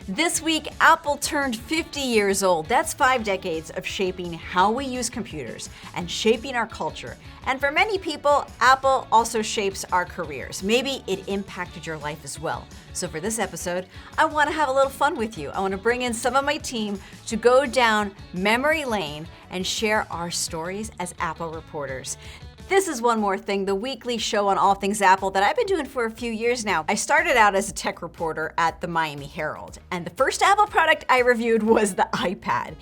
This week, Apple turned 50 years old. That's 5 decades of shaping how we use computers and shaping our culture. And for many people, Apple also shapes our careers. Maybe it impacted your life as well. So for this episode, I want to have a little fun with you. I want to bring in some of my team to go down memory lane and share our stories as Apple reporters. This is One More Thing, the weekly show on all things Apple that I've been doing for a few years now. I started out as a tech reporter at the Miami Herald, and the first Apple product I reviewed was the iPad.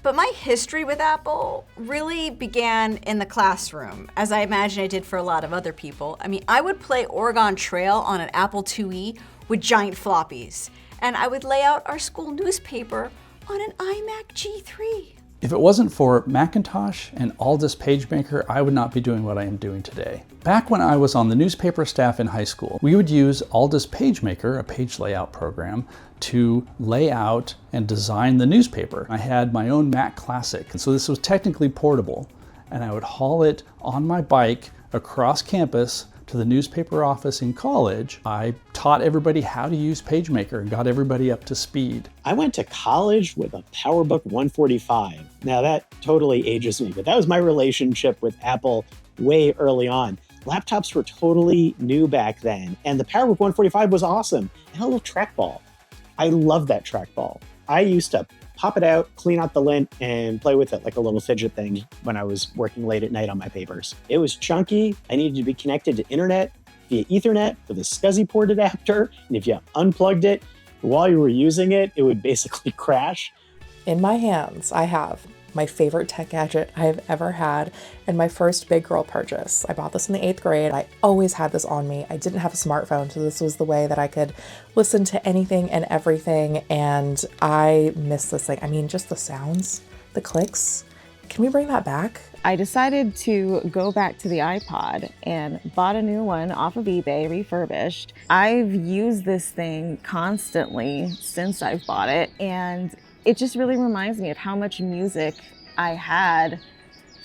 But my history with Apple really began in the classroom, as I imagine it did for a lot of other people. I mean, I would play Oregon Trail on an Apple IIe with giant floppies, and I would lay out our school newspaper on an iMac G3. If it wasn't for Macintosh and Aldus PageMaker, I would not be doing what I am doing today. Back when I was on the newspaper staff in high school, we would use Aldus PageMaker, a page layout program, to lay out and design the newspaper. I had my own Mac Classic, and so this was technically portable, and I would haul it on my bike across campus to the newspaper office in college. I taught everybody how to use PageMaker and got everybody up to speed. I went to college with a PowerBook 145. Now that totally ages me, but that was my relationship with Apple way early on. Laptops were totally new back then, and the PowerBook 145 was awesome. It had a little trackball. I love that trackball. I used to pop it out, clean out the lint, and play with it like a little fidget thing when I was working late at night on my papers. It was chunky. I needed to be connected to internet via Ethernet with a SCSI port adapter. And if you unplugged it while you were using it, it would basically crash. In my hands, I have my favorite tech gadget I have ever had and my first big girl purchase. I bought this in the 8th grade. I always had this on me. I didn't have a smartphone, so this was the way that I could listen to anything and everything, and I miss this thing. I mean, just the sounds, the clicks. Can we bring that back? I decided to go back to the iPod and bought a new one off of eBay, refurbished. I've used this thing constantly since I've bought it, and it just really reminds me of how much music I had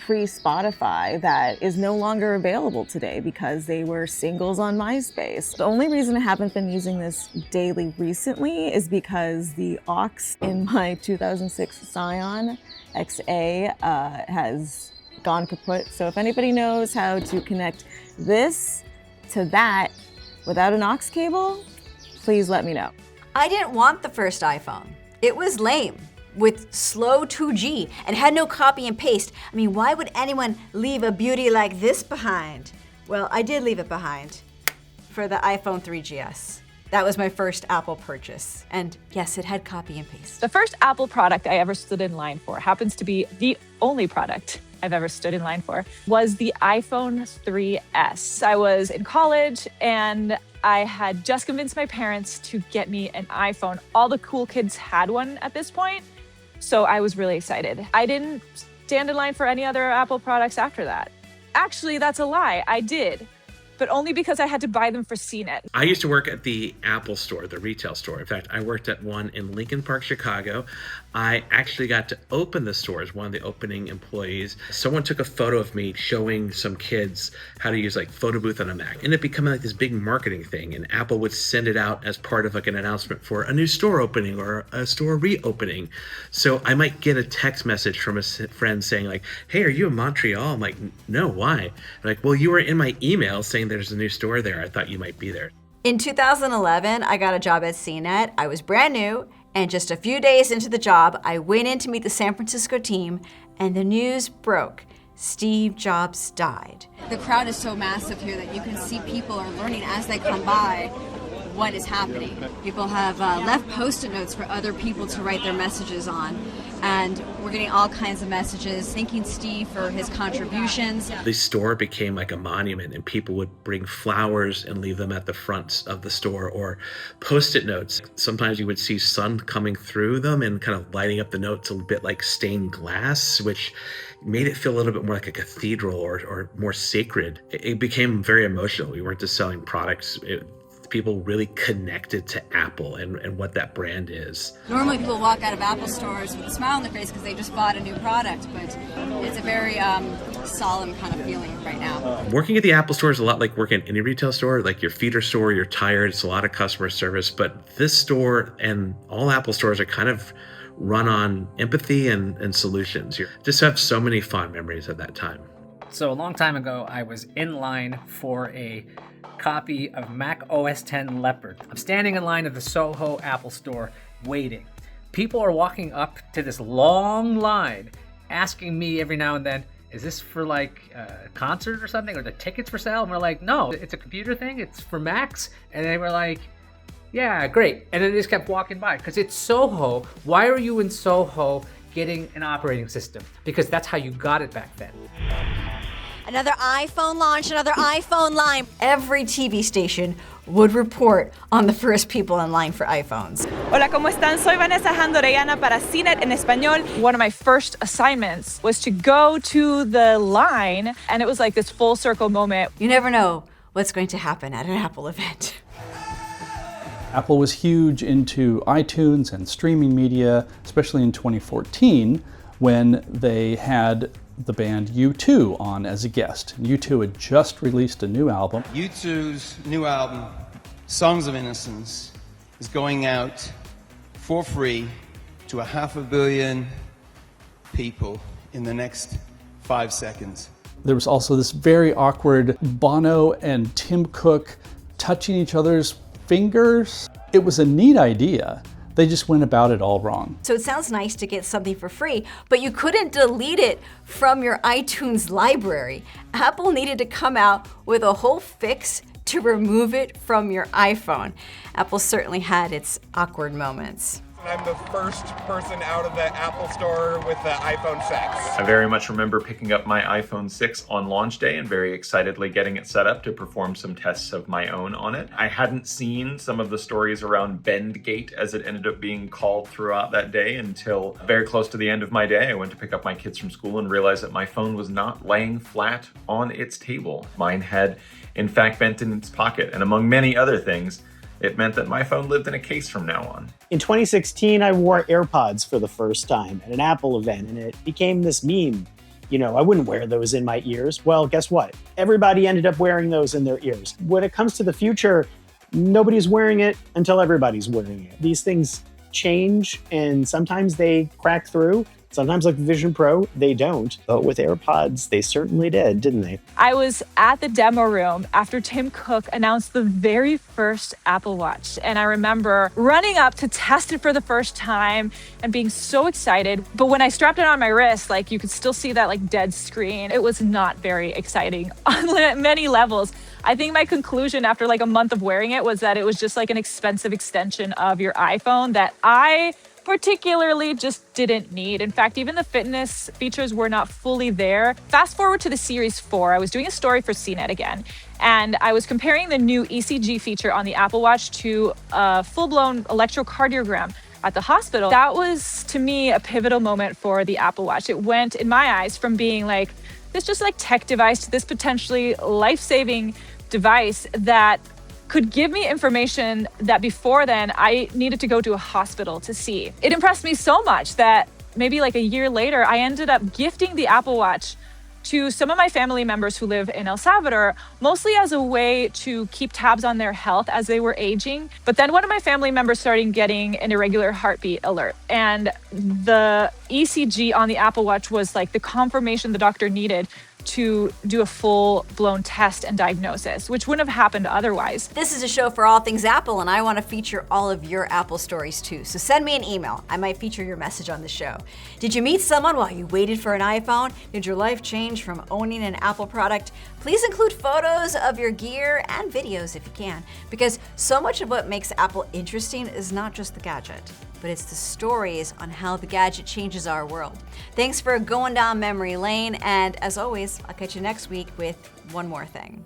pre-Spotify that is no longer available today because they were singles on MySpace. The only reason I haven't been using this daily recently is because the aux in my 2006 Scion XA has gone kaput. So if anybody knows how to connect this to that without an aux cable, please let me know. I didn't want the first iPhone. It was lame, with slow 2G, and had no copy and paste. I mean, why would anyone leave a beauty like this behind? Well, I did leave it behind for the iPhone 3GS. That was my first Apple purchase. And yes, it had copy and paste. The first Apple product I ever stood in line for, happens to be the only product I've ever stood in line for, was the iPhone 3S. I was in college and I had just convinced my parents to get me an iPhone. All the cool kids had one at this point, so I was really excited. I didn't stand in line for any other Apple products after that. Actually, that's a lie. I did, but only because I had to buy them for CNET. I used to work at the Apple Store, the retail store. In fact, I worked at one in Lincoln Park, Chicago. I actually got to open the store as one of the opening employees. Someone took a photo of me showing some kids how to use like photo booth on a Mac. And it became like this big marketing thing. And Apple would send it out as part of like an announcement for a new store opening or a store reopening. So I might get a text message from a friend saying like, hey, are you in Montreal? I'm like, no, why? They're like, well, you were in my email saying there's a new store there. I thought you might be there. In 2011, I got a job at CNET. I was brand new, and just a few days into the job, I went in to meet the San Francisco team, and the news broke. Steve Jobs died. The crowd is so massive here that you can see people are learning as they come by what is happening. People have left Post-it notes for other people to write their messages on. And we're getting all kinds of messages thanking Steve for his contributions. The store became like a monument, and people would bring flowers and leave them at the front of the store, or Post-it notes. Sometimes you would see sun coming through them and kind of lighting up the notes a bit like stained glass, which made it feel a little bit more like a cathedral or more sacred. It became very emotional. We weren't just selling products. people really connected to Apple and what that brand is. Normally people walk out of Apple stores with a smile on their face because they just bought a new product, but it's a very solemn kind of feeling right now. Working at the Apple Store is a lot like working at any retail store. Like your feet are sore, you're tired, it's a lot of customer service, but this store and all Apple stores are kind of run on empathy and solutions. You just have so many fond memories of that time. So a long time ago, I was in line for a copy of Mac OS X Leopard. I'm standing in line at the Soho Apple Store waiting. People are walking up to this long line, asking me every now and then, is this for like a concert or something? Are the tickets for sale? And we're like, no, it's a computer thing. It's for Macs. And they were like, yeah, great. And then they just kept walking by because it's Soho. Why are you in Soho getting an operating system? Because that's how you got it back then. Another iPhone launch, another iPhone line. Every TV station would report on the first people in line for iPhones. Hola, ¿cómo están? Soy Vanessa Hand Orellana para CNET en español. One of my first assignments was to go to the line, and it was like this full circle moment. You never know what's going to happen at an Apple event. Apple was huge into iTunes and streaming media, especially in 2014 when they had the band U2 on as a guest. U2 had just released a new album. U2's new album, Songs of Innocence, is going out for free to 500 million people in the next 5 seconds. There was also this very awkward Bono and Tim Cook touching each other's fingers. It was a neat idea. They just went about it all wrong. So it sounds nice to get something for free, but you couldn't delete it from your iTunes library. Apple needed to come out with a whole fix to remove it from your iPhone. Apple certainly had its awkward moments. I'm the first person out of the Apple Store with the iPhone 6. I very much remember picking up my iPhone 6 on launch day and very excitedly getting it set up to perform some tests of my own on it. I hadn't seen some of the stories around bendgate, as it ended up being called throughout that day, until very close to the end of my day. I went to pick up my kids from school and realized that my phone was not laying flat on its table. Mine had, in fact, bent in its pocket, and among many other things, it meant that my phone lived in a case from now on. In 2016, I wore AirPods for the first time at an Apple event, and it became this meme. You know, I wouldn't wear those in my ears. Well, guess what? Everybody ended up wearing those in their ears. When it comes to the future, nobody's wearing it until everybody's wearing it. These things change, and sometimes they crack through. Sometimes, like Vision Pro, they don't. But with AirPods, they certainly did, didn't they? I was at the demo room after Tim Cook announced the very first Apple Watch. And I remember running up to test it for the first time and being so excited. But when I strapped it on my wrist, like you could still see that like dead screen. It was not very exciting on many levels. I think my conclusion after like a month of wearing it was that it was just like an expensive extension of your iPhone that I particularly just didn't need. In fact, even the fitness features were not fully there. Fast forward to the Series 4, I was doing a story for CNET again, and I was comparing the new ECG feature on the Apple Watch to a full-blown electrocardiogram at the hospital. That was, to me, a pivotal moment for the Apple Watch. It went, in my eyes, from being like this just like tech device to this potentially life-saving device that could give me information that before then I needed to go to a hospital to see. It impressed me so much that maybe like a year later, I ended up gifting the Apple Watch to some of my family members who live in El Salvador, mostly as a way to keep tabs on their health as they were aging. But then one of my family members started getting an irregular heartbeat alert. And the ECG on the Apple Watch was like the confirmation the doctor needed to do a full-blown test and diagnosis, which wouldn't have happened otherwise. This is a show for all things Apple, and I want to feature all of your Apple stories too. So send me an email. I might feature your message on the show. Did you meet someone while you waited for an iPhone? Did your life change from owning an Apple product? Please include photos of your gear and videos if you can, because so much of what makes Apple interesting is not just the gadget, but it's the stories on how the gadget changes our world. Thanks for going down memory lane, and as always, I'll catch you next week with one more thing.